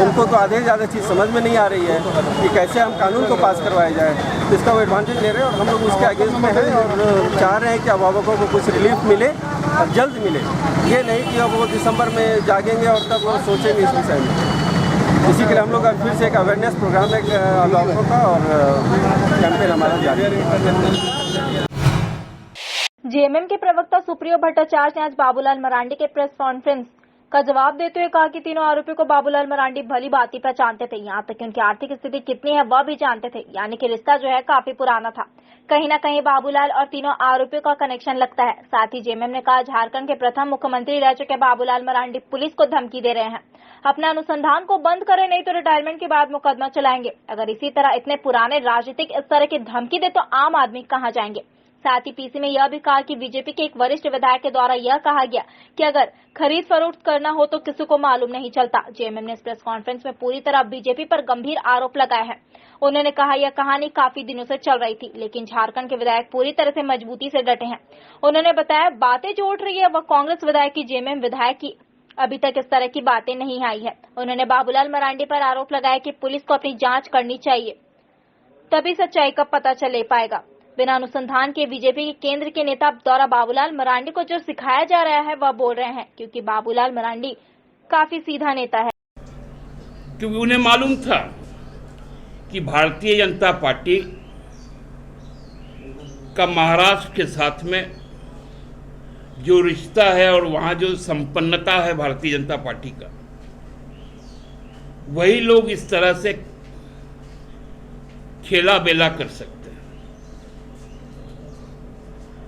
उनको तो आधे से ज़्यादा चीज़ समझ में नहीं आ रही है कि कैसे हम कानून को पास करवाया जाए। तो इसका वो एडवांटेज ले रहे हैं और हम लोग उसके अगेंस्ट में हैं और चाह रहे हैं कि अभिभावकों को कुछ रिलीफ मिले और जल्द मिले। ये नहीं कि अब वो दिसंबर में जागेंगे और तब वो सोचेंगे इस विषय में। इसी के लिए हम लोग का फिर से एक अवेयरनेस प्रोग्राम है अभिभावकों का और कैंपेन हमारा जारी है। जेएमएम के प्रवक्ता सुप्रियो भट्टाचार्य ने आज बाबूलाल मरांडी के प्रेस कॉन्फ्रेंस का जवाब देते हुए कहा कि तीनों आरोपियों को बाबूलाल मरांडी भली भांति पहचानते थे, यहाँ तक कि उनकी आर्थिक स्थिति कितनी है वह भी जानते थे, यानी कि रिश्ता जो है काफी पुराना था। कहीं न कहीं बाबूलाल और तीनों आरोपियों का कनेक्शन लगता है। साथ ही जेएमएम ने कहा झारखंड के प्रथम मुख्यमंत्री रह चुके बाबूलाल मरांडी पुलिस को धमकी दे रहे हैं, अपना अनुसंधान को बंद करें नहीं तो रिटायरमेंट के बाद मुकदमा चलाएंगे। अगर इसी तरह इतने पुराने राजनीतिक इस तरह की धमकी दे तो आम आदमी कहाँ जाएंगे। साथ ही पीसी में यह भी कहा कि बीजेपी के एक वरिष्ठ विधायक के द्वारा यह कहा गया कि अगर खरीद फरोख्त करना हो तो किसी को मालूम नहीं चलता। जेएमएम ने इस प्रेस कॉन्फ्रेंस में पूरी तरह बीजेपी पर गंभीर आरोप लगाए हैं। उन्होंने कहा यह कहानी काफी दिनों से चल रही थी, लेकिन झारखंड के विधायक पूरी तरह से मजबूती से डटे हैं। उन्होंने बताया बातें जो उठ रही है वह कांग्रेस विधायक की, जेएमएम विधायक की अभी तक इस तरह की बातें नहीं आई है। उन्होंने बाबूलाल मरांडी पर आरोप लगाया कि पुलिस को अपनी जांच करनी चाहिए, तभी सच्चाई का पता चल पाएगा। बिना अनुसंधान के बीजेपी के केंद्र के नेता द्वारा बाबूलाल मरांडी को जो सिखाया जा रहा है वह बोल रहे हैं, क्योंकि बाबूलाल मरांडी काफी सीधा नेता है। क्योंकि उन्हें मालूम था कि भारतीय जनता पार्टी का महाराष्ट्र के साथ में जो रिश्ता है और वहां जो संपन्नता है भारतीय जनता पार्टी का, वही लोग इस तरह से खेला बेला कर सकते हैं।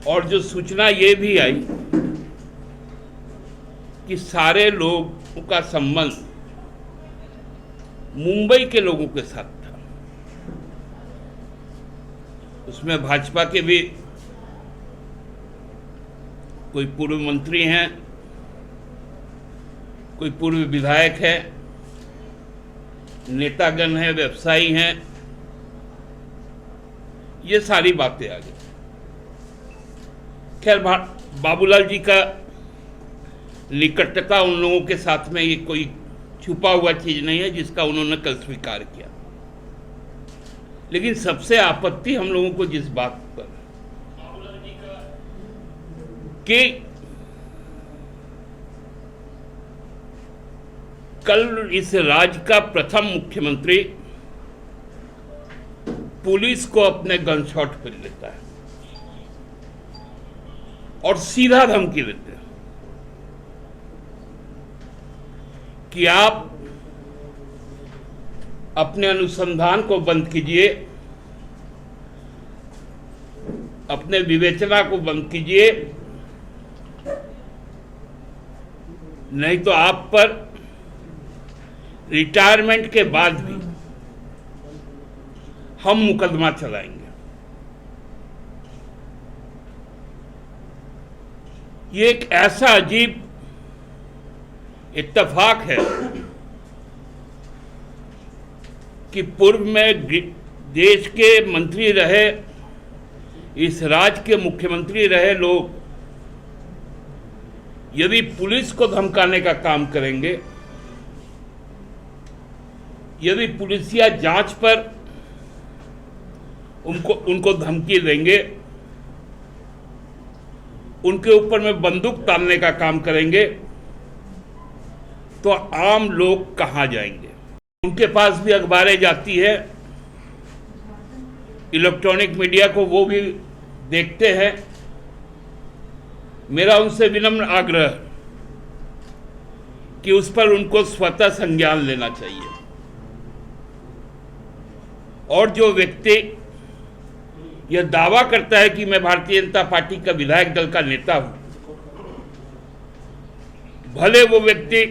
और जो सूचना ये भी आई कि सारे लोगों का संबंध मुंबई के लोगों के साथ था, उसमें भाजपा के भी कोई पूर्व मंत्री हैं, कोई पूर्व विधायक है, नेतागण हैं, व्यवसायी हैं, ये सारी बातें आ गई। खैर बाबूलाल जी का निकटता उन लोगों के साथ में ये कोई छुपा हुआ चीज नहीं है जिसका उन्होंने कल स्वीकार किया। लेकिन सबसे आपत्ति हम लोगों को जिस बात पर कि कल इस राज्य का प्रथम मुख्यमंत्री पुलिस को अपने गन शॉट पर लेता है और सीधा धमकी देते हैं कि आप अपने अनुसंधान को बंद कीजिए, अपने विवेचना को बंद कीजिए, नहीं तो आप पर रिटायरमेंट के बाद भी हम मुकदमा चलाएंगे। ये एक ऐसा अजीब इत्तेफाक है कि पूर्व में देश के मंत्री रहे, इस राज्य के मुख्यमंत्री रहे लोग यदि पुलिस को धमकाने का काम करेंगे, यदि पुलिसिया जांच पर उनको धमकी देंगे, उनके ऊपर में बंदूक तानने का काम करेंगे, तो आम लोग कहां जाएंगे। उनके पास भी अखबारें जाती है, इलेक्ट्रॉनिक मीडिया को वो भी देखते हैं। मेरा उनसे विनम्र आग्रह कि उस पर उनको स्वतः संज्ञान लेना चाहिए। और जो व्यक्ति यह दावा करता है कि मैं भारतीय जनता पार्टी का विधायक दल का नेता हूं, भले वो व्यक्ति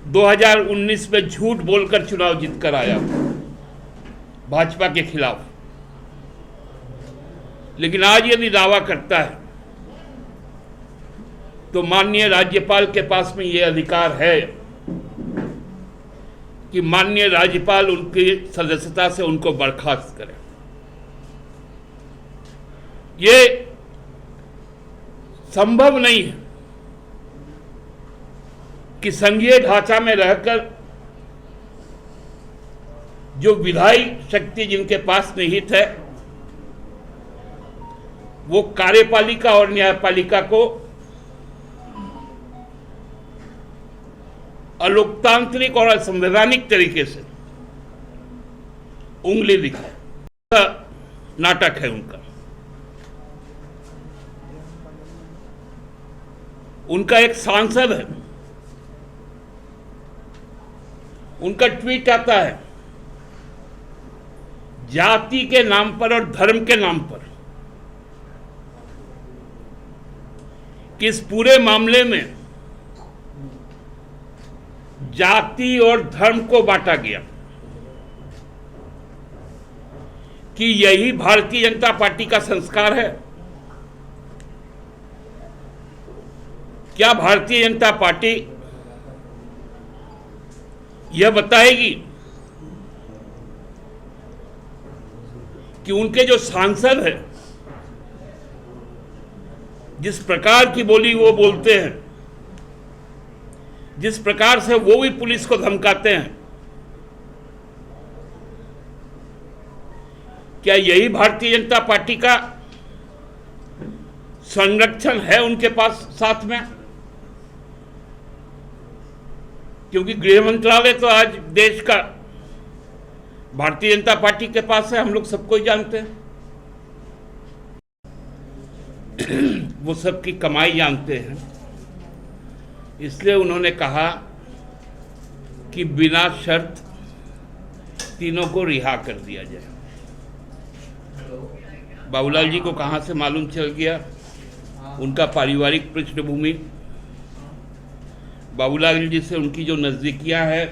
2019 में झूठ बोलकर चुनाव जीतकर आया भाजपा के खिलाफ, लेकिन आज यदि दावा करता है तो माननीय राज्यपाल के पास में यह अधिकार है कि माननीय राज्यपाल उनकी सदस्यता से उनको बर्खास्त करें। ये संभव नहीं है कि संघीय ढांचा में रहकर जो विधायी शक्ति जिनके पास निहित है वो कार्यपालिका और न्यायपालिका को अलोकतांत्रिक और असंवैधानिक तरीके से उंगली दिखाए नाटक है उनका। उनका एक सांसद है, उनका ट्वीट आता है जाति के नाम पर और धर्म के नाम पर कि इस पूरे मामले में जाति और धर्म को बांटा गया, कि यही भारतीय जनता पार्टी का संस्कार है। क्या भारतीय जनता पार्टी यह बताएगी कि उनके जो सांसद हैं जिस प्रकार की बोली वो बोलते हैं, जिस प्रकार से वो भी पुलिस को धमकाते हैं, क्या यही भारतीय जनता पार्टी का संरक्षण है उनके पास साथ में? क्योंकि गृह मंत्रालय तो आज देश का भारतीय जनता पार्टी के पास है, हम लोग सबको ही जानते हैं। वो सबकी कमाई जानते हैं, इसलिए उन्होंने कहा कि बिना शर्त तीनों को रिहा कर दिया जाए। बाबूलाल जी को कहां से मालूम चल गया उनका पारिवारिक पृष्ठभूमि, बाबूलाल जी से उनकी जो नज़दीकियां हैं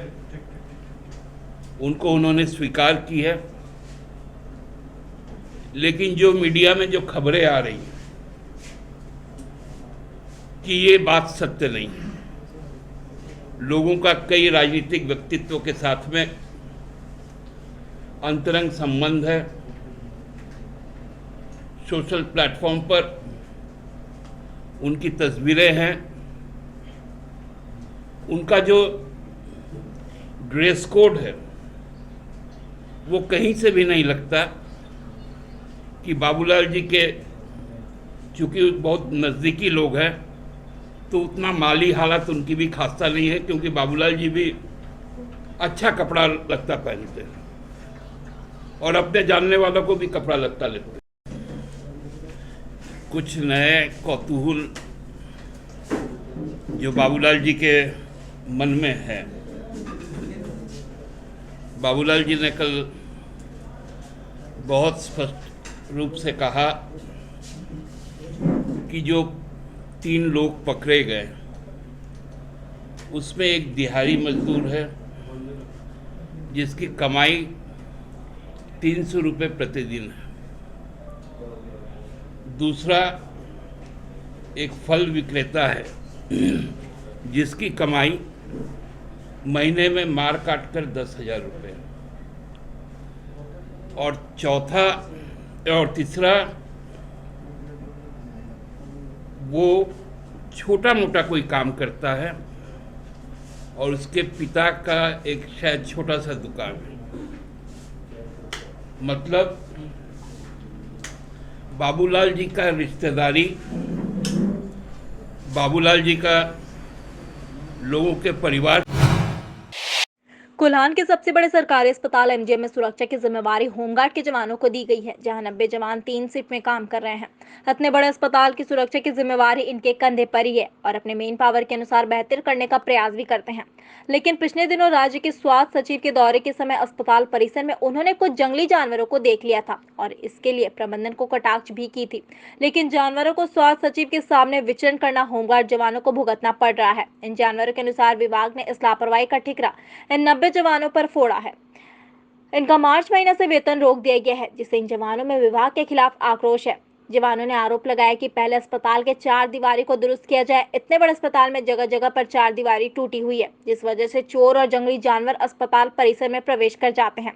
उनको उन्होंने स्वीकार की है। लेकिन जो मीडिया में जो खबरें आ रही हैं कि ये बात सत्य नहीं है, लोगों का कई राजनीतिक व्यक्तित्वों के साथ में अंतरंग संबंध है, सोशल प्लेटफॉर्म पर उनकी तस्वीरें हैं, उनका जो ड्रेस कोड है वो कहीं से भी नहीं लगता कि बाबूलाल जी के, चूंकि बहुत नज़दीकी लोग हैं तो उतना माली हालत उनकी भी खासा नहीं है, क्योंकि बाबूलाल जी भी अच्छा कपड़ा लगता पहनते हैं और अपने जानने वालों को भी कपड़ा लगता लेते हैं। कुछ नए कौतूहल जो बाबूलाल जी के मन में है। बाबूलाल जी ने कल बहुत स्पष्ट रूप से कहा कि जो 3 लोग पकड़े गए उसमें एक दिहाड़ी मजदूर है जिसकी कमाई 300 रुपये प्रतिदिन है, दूसरा एक फल विक्रेता है जिसकी कमाई महीने में मार काट कर 10,000 रुपये, और तीसरा वो छोटा मोटा कोई काम करता है और उसके पिता का एक शायद छोटा सा दुकान है। मतलब बाबूलाल जी का रिश्तेदारी, बाबूलाल जी का लोगों के परिवार। कोल्हान के सबसे बड़े सरकारी अस्पताल एमजीएम में सुरक्षा की जिम्मेवारी होमगार्ड के जवानों को दी गई है, जहां 90 जवान 3 शिफ्ट में काम कर रहे हैं। इतने बड़े अस्पताल की सुरक्षा की जिम्मेवारी इनके कंधे पर ही है और अपने मेन पावर के अनुसार बेहतर करने का प्रयास भी करते हैं। लेकिन पिछले दिनों राज्य के स्वास्थ्य सचिव के दौरे के समय अस्पताल परिसर में उन्होंने कुछ जंगली जानवरों को देख लिया था और इसके लिए प्रबंधन को कटाक्ष भी की थी। लेकिन जानवरों को स्वास्थ्य सचिव के सामने विचरण करना होमगार्ड जवानों को भुगतना पड़ रहा है। इन जानवरों के अनुसार विभाग ने इस लापरवाही का ठिकरा इन 90 जवानों पर फोड़ा है। इनका मार्च महीने से वेतन रोक दिया गया है, जिससे इन जवानों में विभाग के खिलाफ आक्रोश है। जवानों ने आरोप लगाया कि पहले अस्पताल के 4 दीवारी को दुरुस्त किया जाए। इतने बड़े अस्पताल में जगह जगह पर 4 दीवारी टूटी हुई है, जिस वजह से चोर और जंगली जानवर अस्पताल परिसर में प्रवेश कर जाते हैं।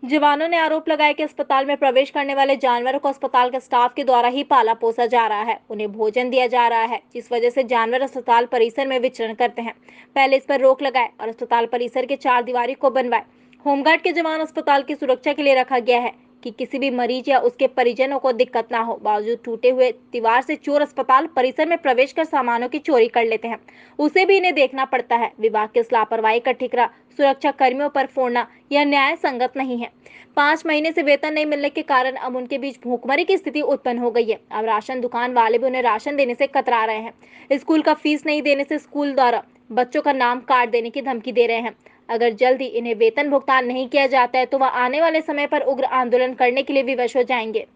जवानों ने आरोप लगाया कि अस्पताल में प्रवेश करने वाले जानवरों को अस्पताल के स्टाफ के द्वारा ही पाला पोसा जा रहा है, उन्हें भोजन दिया जा रहा है, जिस वजह से जानवर अस्पताल परिसर में विचरण करते हैं। पहले इस पर रोक लगाए और अस्पताल परिसर के 4 दीवारी को बनवाए। होमगार्ड के जवान अस्पताल की सुरक्षा के लिए रखा गया है। कि किसी भी मरीज या उसके परिजनों को दिक्कत ना हो। बावजूद टूटे हुए दीवार से चोर अस्पताल परिसर में प्रवेश कर सामानों की चोरी कर लेते हैं, उसे भी इन्हें देखना पड़ता है। विभाग की इस लापरवाही का ठिकरा सुरक्षा कर्मियों पर फोड़ना यह न्याय संगत नहीं है। 5 महीने से वेतन नहीं मिलने के कारण अब उनके बीच भूखमरी की स्थिति उत्पन्न हो गई है। अब राशन दुकान वाले भी उन्हें राशन देने से कतरा रहे हैं। स्कूल का फीस नहीं देने से स्कूल द्वारा बच्चों का नाम काट देने की धमकी दे रहे हैं। अगर जल्दी इन्हें वेतन भुगतान नहीं किया जाता है तो वह आने वाले समय पर उग्र आंदोलन करने के लिए विवश हो जाएंगे।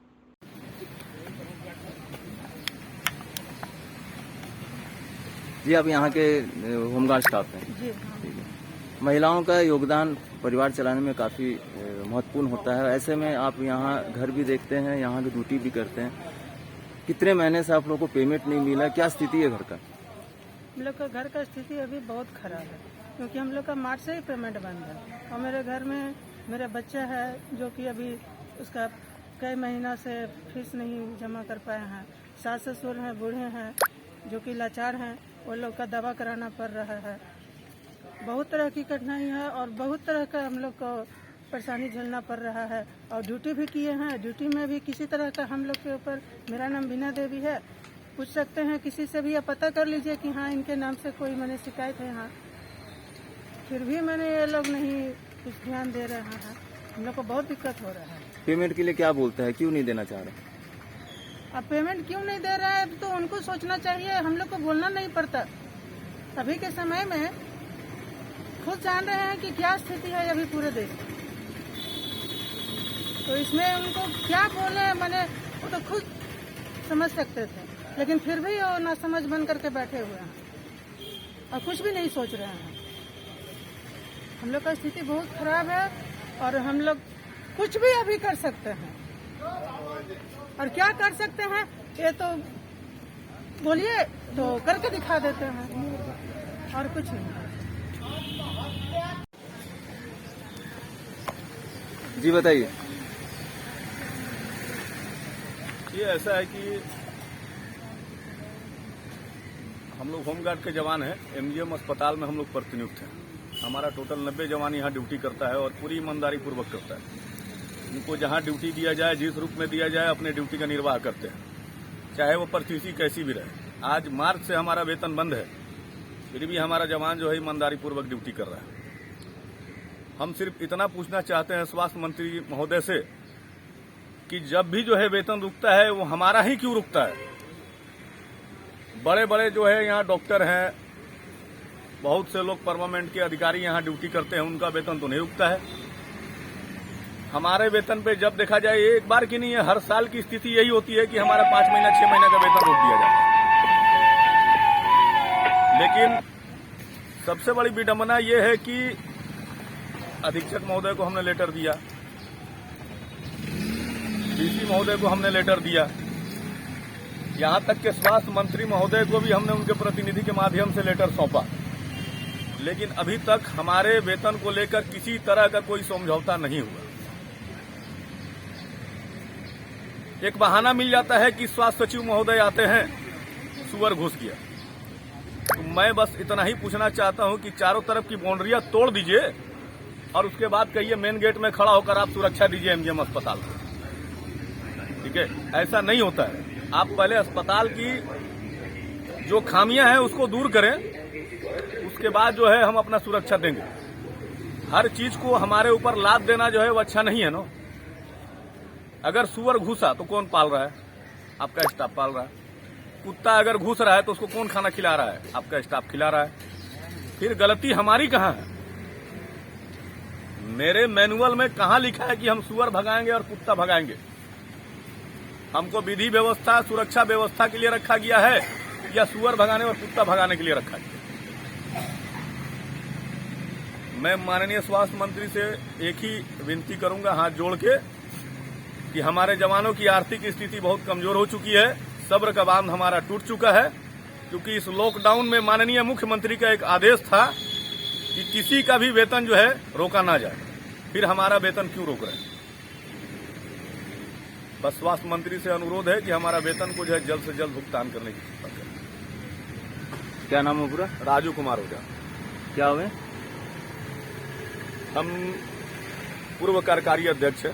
जी, आप यहाँ के होमगार्ड स्टाफ हैं। जी, महिलाओं का योगदान परिवार चलाने में काफ़ी महत्वपूर्ण होता है। ऐसे में आप यहाँ घर भी देखते हैं, यहाँ की ड्यूटी भी करते हैं। कितने महीने से आप लोगों को पेमेंट नहीं मिला, क्या स्थिति है घर का? हम लोग का घर का स्थिति अभी बहुत खराब है, क्योंकि हम लोग का मार्च से ही पेमेंट बंद है। और मेरे घर में मेरा बच्चा है जो कि अभी उसका कई महीना से फीस नहीं जमा कर पाए हैं। सास ससुर हैं, बूढ़े हैं जो कि लाचार हैं, वो लोग का दवा कराना पड़ रहा है। बहुत तरह की कठिनाई है और बहुत तरह का हम लोग को परेशानी झेलना पड़ रहा है। और ड्यूटी भी किए हैं, ड्यूटी में भी किसी तरह का हम लोग के ऊपर, मेरा नाम बीना देवी है, पूछ सकते हैं किसी से भी, या पता कर लीजिए कि हाँ इनके नाम से कोई मैंने शिकायत है यहाँ, फिर भी मैंने ये लोग नहीं कुछ ध्यान दे रहे हैं। हम लोग को बहुत दिक्कत हो रहा है। पेमेंट के लिए क्या बोलता है, क्यों नहीं देना चाह रहे? अब पेमेंट क्यों नहीं दे रहा है तो उनको सोचना चाहिए, हम लोग को बोलना नहीं पड़ता। अभी के समय में खुद जान रहे हैं कि क्या स्थिति है अभी पूरे देश में, तो इसमें उनको क्या बोले, मैंने वो तो खुद समझ सकते थे, लेकिन फिर भी वो ना समझ बन करके बैठे हुए हैं और कुछ भी नहीं सोच रहे हैं। हम लोग का स्थिति बहुत खराब है और हम लोग कुछ भी अभी कर सकते हैं। और क्या कर सकते हैं ये तो बोलिए तो करके दिखा देते हैं, और कुछ नहीं। जी बताइए। ये ऐसा है कि हम लोग होमगार्ड के जवान हैं, एमजीएम अस्पताल में हम लोग प्रतिनियुक्त हैं। हमारा टोटल 90 जवान यहाँ ड्यूटी करता है और पूरी ईमानदारी पूर्वक करता है। उनको जहाँ ड्यूटी दिया जाए, जिस रूप में दिया जाए, अपने ड्यूटी का निर्वाह करते हैं, चाहे वो परिस्थिति कैसी भी रहे। आज मार्च से हमारा वेतन बंद है, फिर भी हमारा जवान जो है ईमानदारी पूर्वक ड्यूटी कर रहा है। हम सिर्फ इतना पूछना चाहते हैं स्वास्थ्य मंत्री महोदय से कि जब भी जो है वेतन रुकता है वो हमारा ही क्यों रुकता है? बड़े बड़े जो है यहाँ डॉक्टर हैं, बहुत से लोग परमानेंट के अधिकारी यहाँ ड्यूटी करते हैं, उनका वेतन तो नहीं रुकता है। हमारे वेतन पे जब देखा जाए, एक बार की नहीं है, हर साल की स्थिति यही होती है कि हमारा 5 महीना 6 महीना का वेतन रोक दिया जाता है। लेकिन सबसे बड़ी विडंबना यह है कि अधीक्षक महोदय को हमने लेटर दिया, डीसी महोदय को हमने लेटर दिया, यहाँ तक के स्वास्थ्य मंत्री महोदय को भी हमने उनके प्रतिनिधि के माध्यम से लेटर सौंपा, लेकिन अभी तक हमारे वेतन को लेकर किसी तरह का कोई समझौता नहीं हुआ। एक बहाना मिल जाता है कि स्वास्थ्य सचिव महोदय आते हैं, सुअर घुस गया। तो मैं बस इतना ही पूछना चाहता हूं कि चारों तरफ की बाउंड्रियां तोड़ दीजिए और उसके बाद कहिए मेन गेट में खड़ा होकर आप सुरक्षा दीजिए एमजीएम अस्पताल को। ठीक है, ऐसा नहीं होता है। आप पहले अस्पताल की जो खामियां हैं उसको दूर करें, उसके बाद जो है हम अपना सुरक्षा देंगे। हर चीज को हमारे ऊपर लाद देना जो है वो अच्छा नहीं है ना। अगर सुअर घुसा तो कौन पाल रहा है? आपका स्टाफ पाल रहा है। कुत्ता अगर घुस रहा है तो उसको कौन खाना खिला रहा है? आपका स्टाफ खिला रहा है। फिर गलती हमारी कहाँ है? मेरे मैनुअल में कहाँ लिखा है कि हम सुअर भगाएंगे और कुत्ता भगाएंगे? हमको विधि व्यवस्था, सुरक्षा व्यवस्था के लिए रखा गया है या सुअर भगाने और कुत्ता भगाने के लिए रखा गया? मैं माननीय स्वास्थ्य मंत्री से एक ही विनती करूंगा हाथ जोड़ के कि हमारे जवानों की आर्थिक स्थिति बहुत कमजोर हो चुकी है, सब्र का बांध हमारा टूट चुका है, क्योंकि इस लॉकडाउन में माननीय मुख्यमंत्री का एक आदेश था कि किसी का भी वेतन जो है रोका ना जाए। फिर हमारा वेतन क्यों रोक रहे हैं? बस स्वास्थ्य मंत्री से अनुरोध है कि हमारा वेतन को जो है जल्द से जल्द भुगतान करने की कृपा करें। क्या नाम है पूरा? राजू कुमार ओझा। क्या हुए? हम पूर्व कार्यकारी अध्यक्ष है।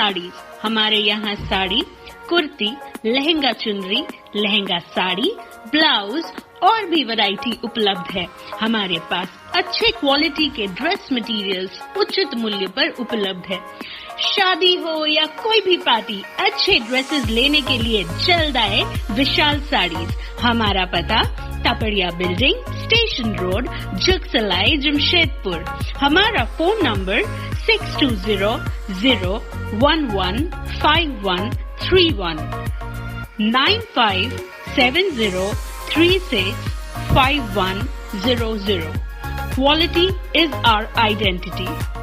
साड़ी। हमारे यहाँ साड़ी, कुर्ती, लहंगा चुनरी, लहंगा साड़ी, ब्लाउज और भी वैरायटी उपलब्ध है। हमारे पास अच्छे क्वालिटी के ड्रेस मटेरियल्स उचित मूल्य पर उपलब्ध है। शादी हो या कोई भी पार्टी, अच्छे ड्रेसेस लेने के लिए जल्द आए विशाल साड़ीज। हमारा पता Tapadia building, station road, Jugsalai, Jamshedpur. हमारा phone number 6200115131 9570365100। Quality is our identity.